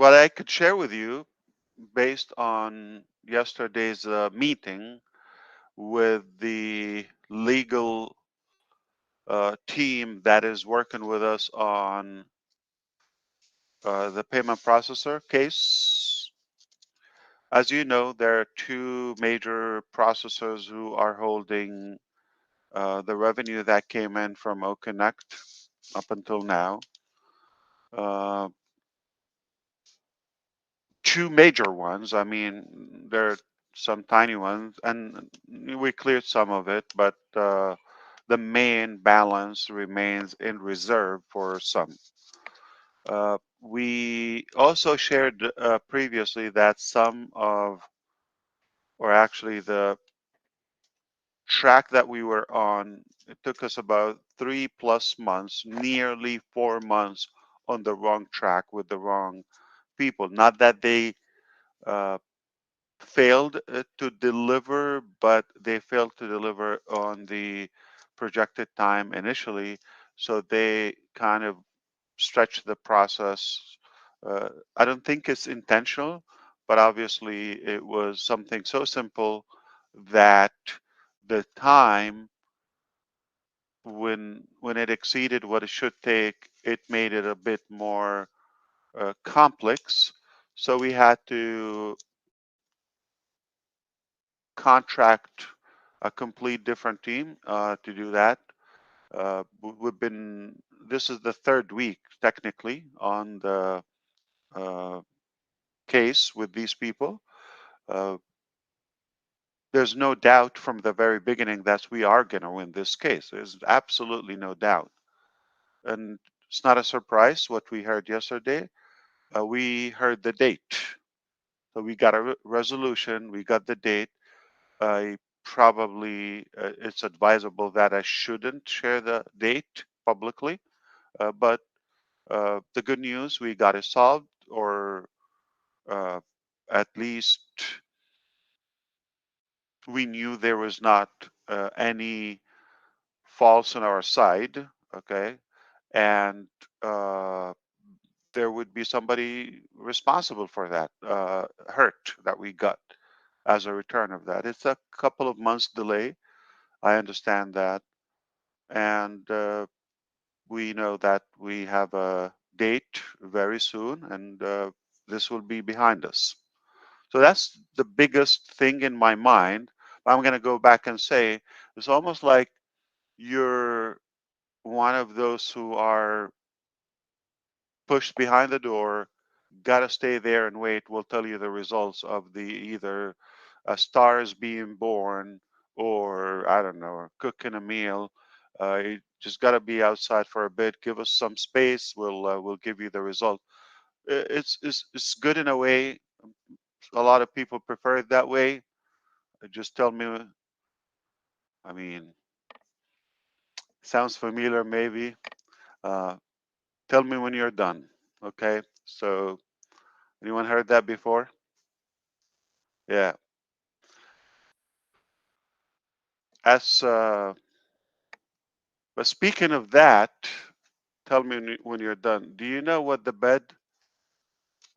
what I could share with you based on yesterday's meeting with the legal team that is working with us on the payment processor case. As you know, there are two major processors who are holding the revenue that came in from OCONNECT up until now. Uh, Two major ones. I mean, there are some tiny ones, and we cleared some of it, but the main balance remains in reserve for some. We also shared previously that some of, or actually the track that we were on, it took us about 3+ months, nearly 4 months on the wrong track with the wrong people. Not that they uh, failed to deliver, but they failed to deliver on the projected time initially. So they kind of stretched the process. I don't think it's intentional, but obviously it was something so simple that the time when it exceeded what it should take, it made it a bit more complex. So we had to contract a complete different team to do that. We've been, this is the third week technically on the uh, case with these people. Uh, there's no doubt from the very beginning that we are going to win this case. There's absolutely no doubt. And it's not a surprise what we heard yesterday. We heard the date. So we got a resolution, we got the date. I probably, it's advisable that I shouldn't share the date publicly, but the good news, we got it solved, or uh, at least we knew there was not any faults on our side, okay? And there would be somebody responsible for that hurt that we got as a return of that. It's a couple of months delay. I understand that. And we know that we have a date very soon, and this will be behind us. So that's the biggest thing in my mind. I'm going to go back and say it's almost like you're one of those who are pushed behind the door, got to stay there and wait. We'll tell you the results of the either a star is being born or I don't know, cooking a meal. You just got to be outside for a bit. Give us some space. We'll give you the result. It's good in a way. A lot of people prefer it that way. Just tell me. I mean, sounds familiar maybe. Uh, Tell me when you're done. Okay. So anyone heard that before? Yeah. As but speaking of that, tell me when you're done. Do you know what the bed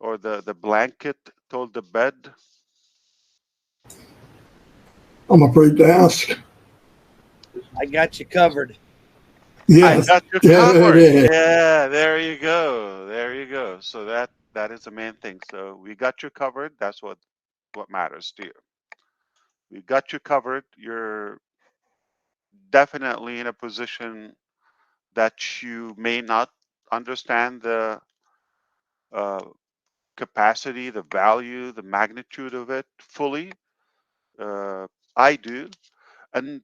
or the blanket told the bed? I'm afraid to ask. I got you covered. I Yes. got you Yeah, covered. yeah. Yeah, there you go. There you go. So that is the main thing. So we got you covered. That's what matters to you. We got you covered. You're definitely in a position that you may not understand the uh, capacity, the value, the magnitude of it fully. Uh, I do. And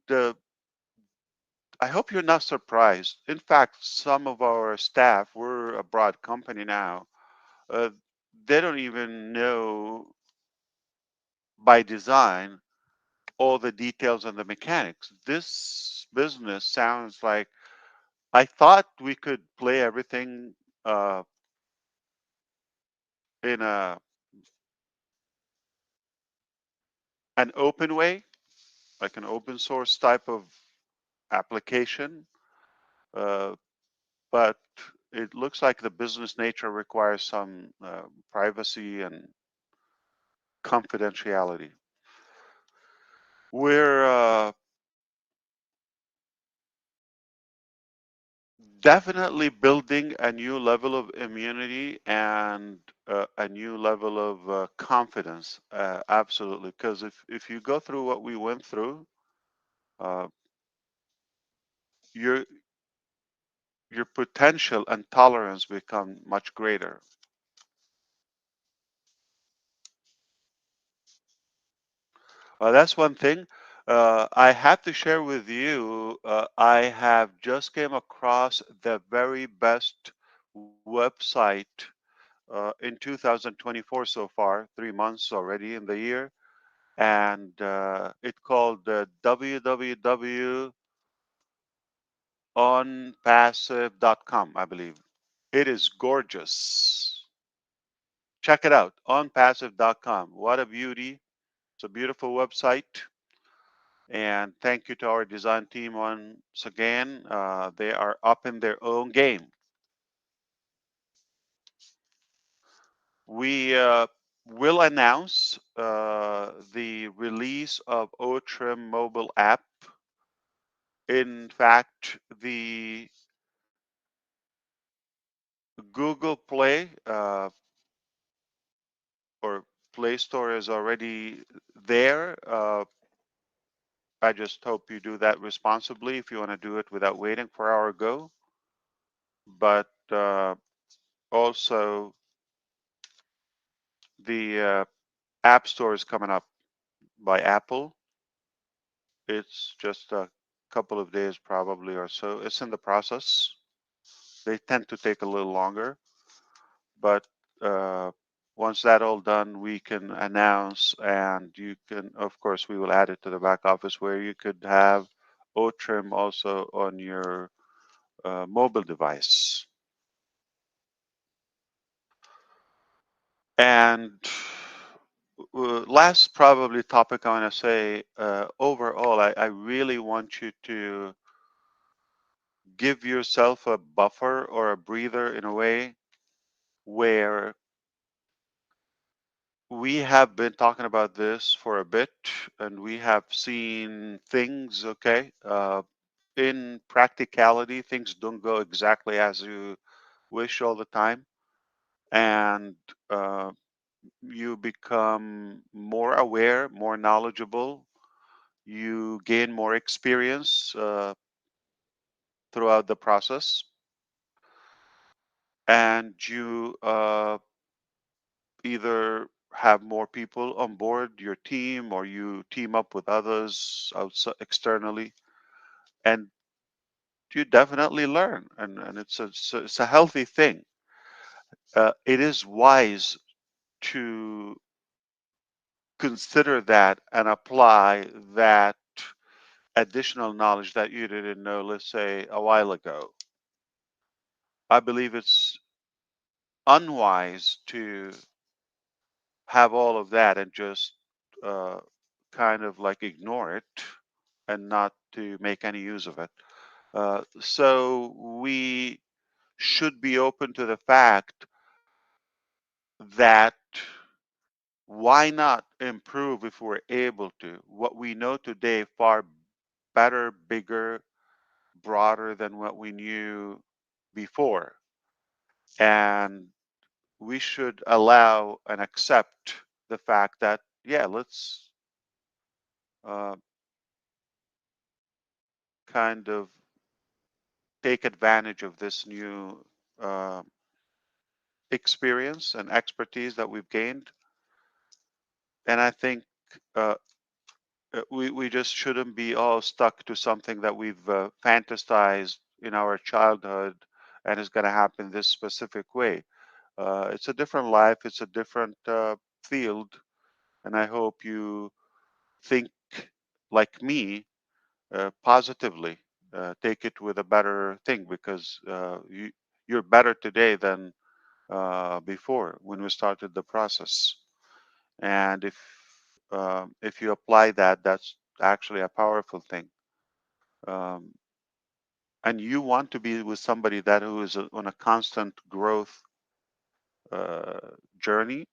I hope you're not surprised. In fact, some of our staff, we're a broad company now, uh, they don't even know by design all the details and the mechanics. This business sounds like I thought we could play everything uh, in an open way, like an open source type of application. Uh, but it looks like the business nature requires some privacy and confidentiality. We're definitely building a new level of immunity and a new level of confidence. Absolutely, because if you go through what we went through, uh, your your potential and tolerance become much greater. That's one thing. I have to share with you, I have just came across the very best website in 2024 so far, 3 months already in the year. And it's called www.onpassive.com, I believe. It is gorgeous. Check it out, onpassive.com. What a beauty. It's a beautiful website. And thank you to our design team once again. They are up in their own game. We will announce the release of OTRIM mobile app. In fact, the Google Play or Play Store is already there. I just hope you do that responsibly if you want to do it without waiting for our go. But also, the App Store is coming up by Apple. It's just a couple of days probably or so. It's in the process. They tend to take a little longer, but once that all done, we can announce, and you can, of course, we will add it to the back office where you could have OTRIM also on your mobile device. And last probably topic I want to say, overall, I really want you to give yourself a buffer or a breather in a way where we have been talking about this for a bit and we have seen things, okay, in practicality, things don't go exactly as you wish all the time. And you become more aware, more knowledgeable, you gain more experience throughout the process, and you either have more people on board your team or you team up with others outside externally, and you definitely learn, and it's a healthy thing. It is wise to consider that and apply that additional knowledge that you didn't know, let's say a while ago. I believe it's unwise to have all of that and just uh, kind of like ignore it and not to make any use of it. So we should be open to the fact that why not improve if we're able to? What we know today far better, bigger, broader than what we knew before. And we should allow and accept the fact that, yeah, let's uh, kind of take advantage of this new uh, experience and expertise that we've gained. And I think uh, we just shouldn't be all stuck to something that we've fantasized in our childhood and is going to happen this specific way. It's a different life, it's a different field, and I hope you think like me positively. Take it with a better thing because you're better today than before when we started the process. And if you apply that, that's actually a powerful thing. Um, and you want to be with somebody that who is on a constant growth journey.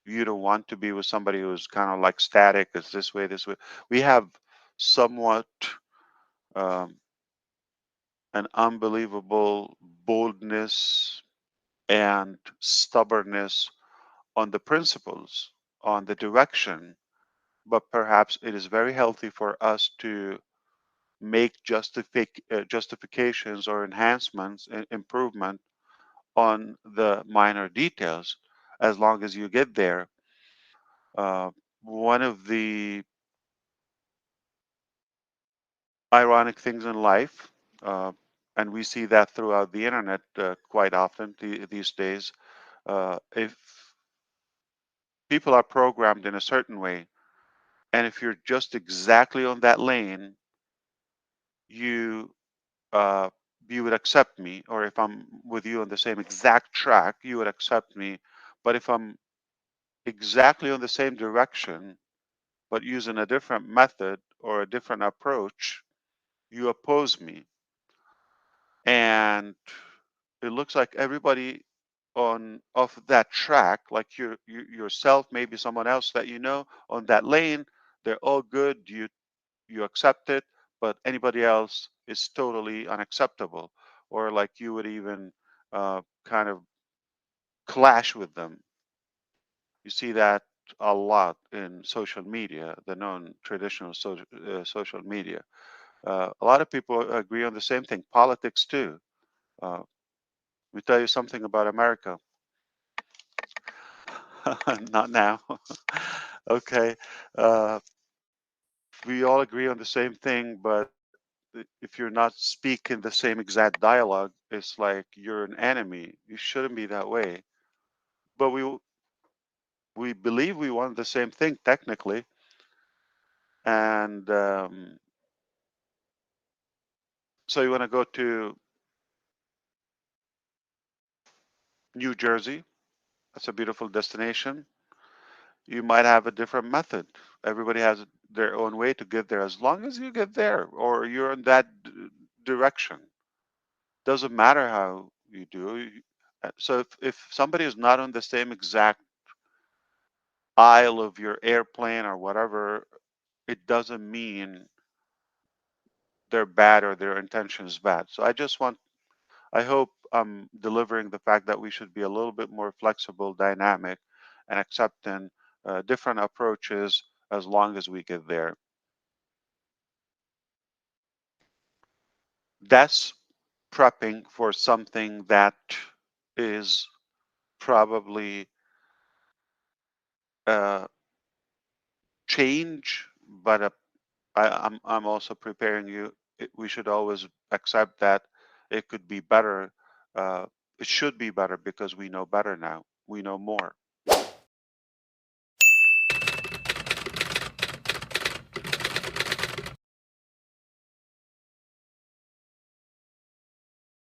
You don't want to be with somebody who's kind of like static. It's this way, this way. We have somewhat um, an unbelievable boldness and stubbornness on the principles, on the direction, but perhaps it is very healthy for us to make justifications or enhancements and improvement on the minor details as long as you get there. Uh, One of the ironic things in life, uh, and we see that throughout the internet quite often these days, if people are programmed in a certain way, and if you're just exactly on that lane, you uh, you would accept me, or if I'm with you on the same exact track, you would accept me. But if I'm exactly on the same direction, but using a different method or a different approach, you oppose me. And it looks like everybody on off that track, like you yourself, maybe someone else that you know on that lane, they're all good. You accept it, but anybody else is totally unacceptable, or like you would even kind of clash with them. You see that a lot in social media, the non-traditional social media. A lot of people agree on the same thing. Politics too. Uh, Let me tell you something about America. Not now. Okay. Uh, we all agree on the same thing, but if you're not speaking the same exact dialogue, it's like you're an enemy. You shouldn't be that way. But we believe we want the same thing technically, and so you want to go to New Jersey. That's a beautiful destination. You might have a different method. Everybody has their own way to get there. As long as you get there, or you're in that direction, doesn't matter how you do. So if somebody is not on the same exact aisle of your airplane or whatever, it doesn't mean they're bad or their intention is bad. So I hope I'm delivering the fact that we should be a little bit more flexible, dynamic, and accepting different approaches as long as we get there. That's prepping for something that is probably a change, but I'm also preparing you. We should always accept that it could be better. Uh, it should be better because we know better now. We know more.